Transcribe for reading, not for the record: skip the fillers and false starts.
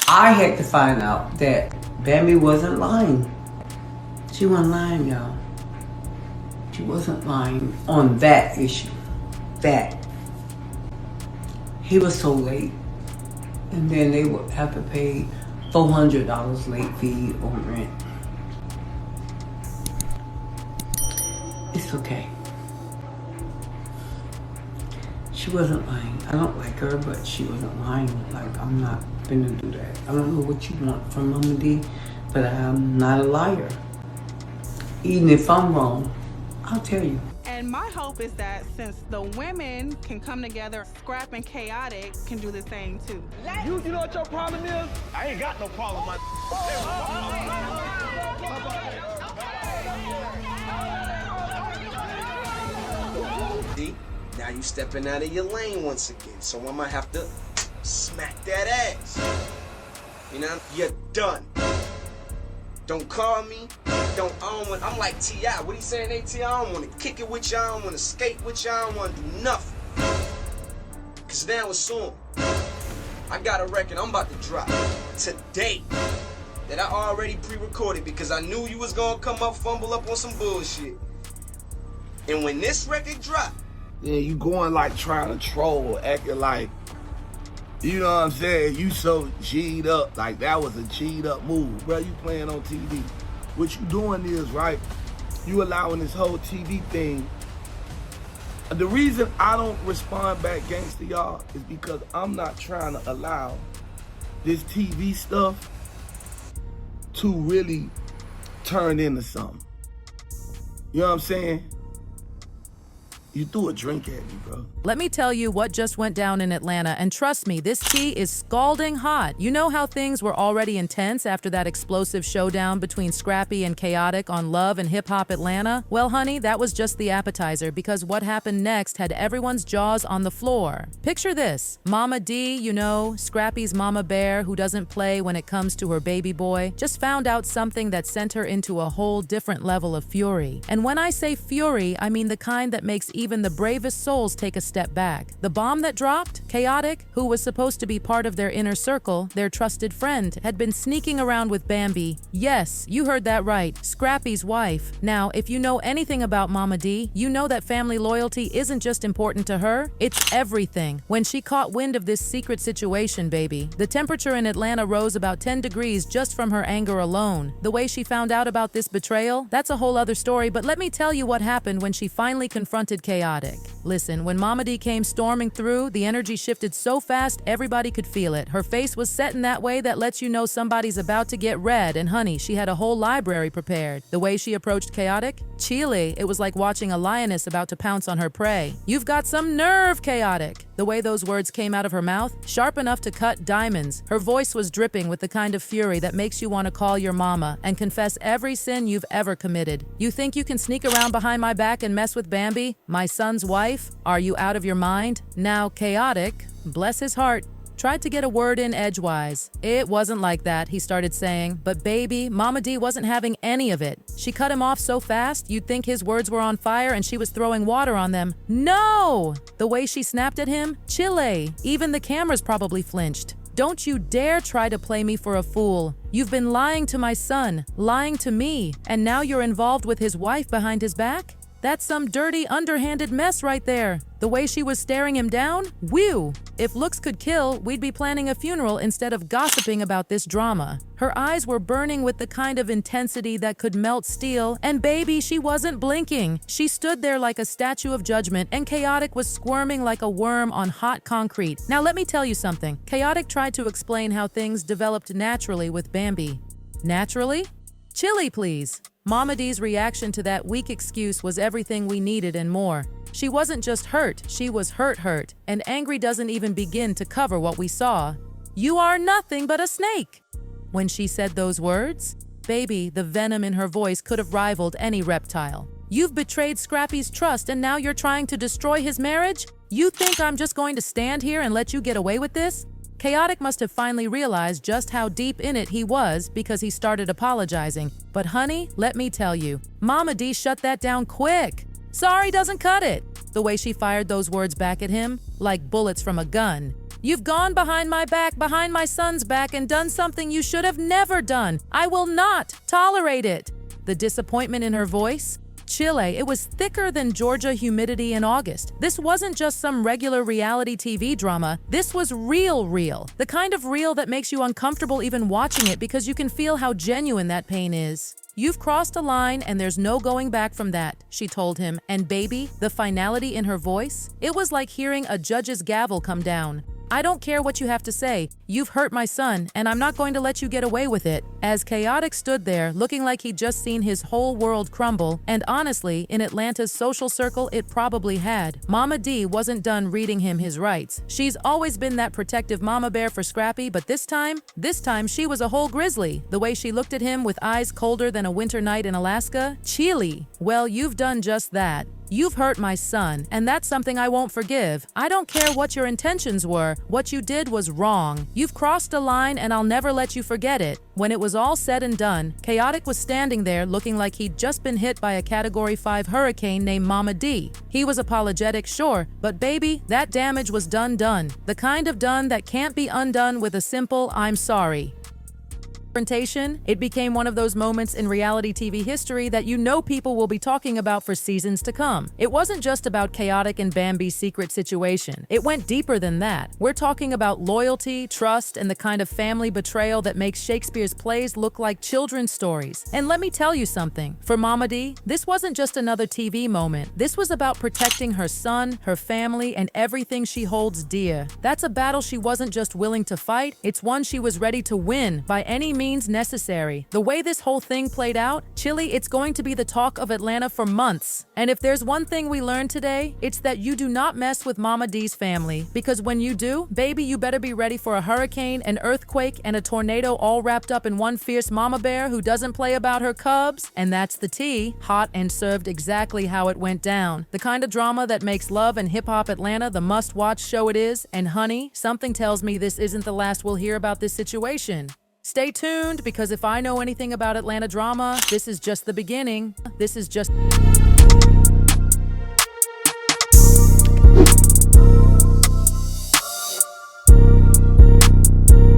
I had to find out that Bambi wasn't lying. She wasn't lying, y'all. She wasn't lying on that issue. That. He was so late. And then they would have to pay $400 late fee on rent. It's okay. She wasn't lying. I don't like her, but she wasn't lying. Like, I'm not gonna do that. I don't know what you want from Momma Dee, but I'm not a liar. Even if I'm wrong, I'll tell you. And my hope is that since the women can come together, Scrap and Khaotic can do the same too. You know what your problem is? I ain't got no problem, man. Now you stepping out of your lane once again, so I might have to smack that ass. You know, you're done. Don't call me. I'm like T.I. What he saying, AT? I don't want to kick it with you. I don't want to skate with you. I don't want to do nothing. Cause now it's soon. I got a record I'm about to drop today that I already pre-recorded because I knew you was gonna come up, fumble up on some bullshit. And when this record drop, yeah, you going like trying to troll, acting like, you know what I'm saying, you so G'd up, like that was a G'd up move. Bro, you playing on TV. What you doing is, right, you allowing this whole TV thing. The reason I don't respond back gangsta, y'all, is because I'm not trying to allow this TV stuff to really turn into something. You know what I'm saying? You threw a drink at me, bro. Let me tell you what just went down in Atlanta, and trust me, this tea is scalding hot. You know how things were already intense after that explosive showdown between Scrappy and Khaotic on Love and Hip Hop Atlanta? Well, honey, that was just the appetizer, because what happened next had everyone's jaws on the floor. Picture this. Momma Dee, you know, Scrappy's mama bear who doesn't play when it comes to her baby boy, just found out something that sent her into a whole different level of fury. And when I say fury, I mean the kind that makes even the bravest souls take a step back. The bomb that dropped, Khaotic, who was supposed to be part of their inner circle, their trusted friend, had been sneaking around with Bambi. Yes, you heard that right, Scrappy's wife. Now, if you know anything about Momma Dee, you know that family loyalty isn't just important to her, it's everything. When she caught wind of this secret situation, baby, the temperature in Atlanta rose about 10 degrees just from her anger alone. The way she found out about this betrayal, that's a whole other story, but let me tell you what happened when she finally confronted Khaotic. Listen, when Momma Dee came storming through, the energy shifted so fast everybody could feel it. Her face was set in that way that lets you know somebody's about to get red, and honey, she had a whole library prepared. The way she approached Khaotic, chilly, it was like watching a lioness about to pounce on her prey. You've got some nerve, Khaotic. The way those words came out of her mouth, sharp enough to cut diamonds. Her voice was dripping with the kind of fury that makes you want to call your mama and confess every sin you've ever committed. You think you can sneak around behind my back and mess with Bambi, my son's wife? Are you out of your mind? Now, Khaotic, bless his heart, tried to get a word in edgewise. It wasn't like that, he started saying, but baby, Momma Dee wasn't having any of it. She cut him off so fast, you'd think his words were on fire and she was throwing water on them. No! The way she snapped at him, chile. Even the cameras probably flinched. Don't you dare try to play me for a fool. You've been lying to my son, lying to me, and now you're involved with his wife behind his back? That's some dirty, underhanded mess right there. The way she was staring him down? Whew! If looks could kill, we'd be planning a funeral instead of gossiping about this drama. Her eyes were burning with the kind of intensity that could melt steel, and baby, she wasn't blinking. She stood there like a statue of judgment, and Khaotic was squirming like a worm on hot concrete. Now let me tell you something. Khaotic tried to explain how things developed naturally with Bambi. Naturally? Chili, please. Momma Dee's reaction to that weak excuse was everything we needed and more. She wasn't just hurt, she was hurt, and angry doesn't even begin to cover what we saw. You are nothing but a snake. When she said those words, baby, the venom in her voice could have rivaled any reptile. You've betrayed Scrappy's trust and now you're trying to destroy his marriage? You think I'm just going to stand here and let you get away with this? Khaotic must have finally realized just how deep in it he was because he started apologizing. But honey, let me tell you, Momma Dee shut that down quick. Sorry doesn't cut it. The way she fired those words back at him, like bullets from a gun. You've gone behind my back, behind my son's back, and done something you should have never done. I will not tolerate it. The disappointment in her voice? Chile, it was thicker than Georgia humidity in August. This wasn't just some regular reality TV drama. This was real. The kind of real that makes you uncomfortable even watching it because you can feel how genuine that pain is. You've crossed a line and there's no going back from that, she told him. And baby, the finality in her voice? It was like hearing a judge's gavel come down. I don't care what you have to say. You've hurt my son, and I'm not going to let you get away with it. As Khaotic stood there, looking like he'd just seen his whole world crumble, and honestly, in Atlanta's social circle, it probably had. Momma Dee wasn't done reading him his rights. She's always been that protective mama bear for Scrappy, but this time she was a whole grizzly. The way she looked at him with eyes colder than a winter night in Alaska? Chilly. Well, you've done just that. You've hurt my son, and that's something I won't forgive. I don't care what your intentions were. What you did was wrong. You've crossed a line, and I'll never let you forget it. When it was all said and done, Khaotic was standing there looking like he'd just been hit by a Category 5 hurricane named Momma Dee. He was apologetic, sure, but baby, that damage was done. The kind of done that can't be undone with a simple, I'm sorry. Confrontation, it became one of those moments in reality TV history that you know people will be talking about for seasons to come. It wasn't just about Khaotic and Bambi's secret situation. It went deeper than that. We're talking about loyalty, trust, and the kind of family betrayal that makes Shakespeare's plays look like children's stories. And let me tell you something. For Momma Dee, this wasn't just another TV moment. This was about protecting her son, her family, and everything she holds dear. That's a battle she wasn't just willing to fight. It's one she was ready to win by any means necessary. The way this whole thing played out, Chile, it's going to be the talk of Atlanta for months. And if there's one thing we learned today, it's that you do not mess with Momma Dee's family. Because when you do, baby, you better be ready for a hurricane, an earthquake, and a tornado all wrapped up in one fierce mama bear who doesn't play about her cubs. And that's the tea, hot and served exactly how it went down. The kind of drama that makes Love and Hip Hop Atlanta the must-watch show it is. And honey, something tells me this isn't the last we'll hear about this situation. Stay tuned, because if I know anything about Atlanta drama, this is just the beginning. This is just...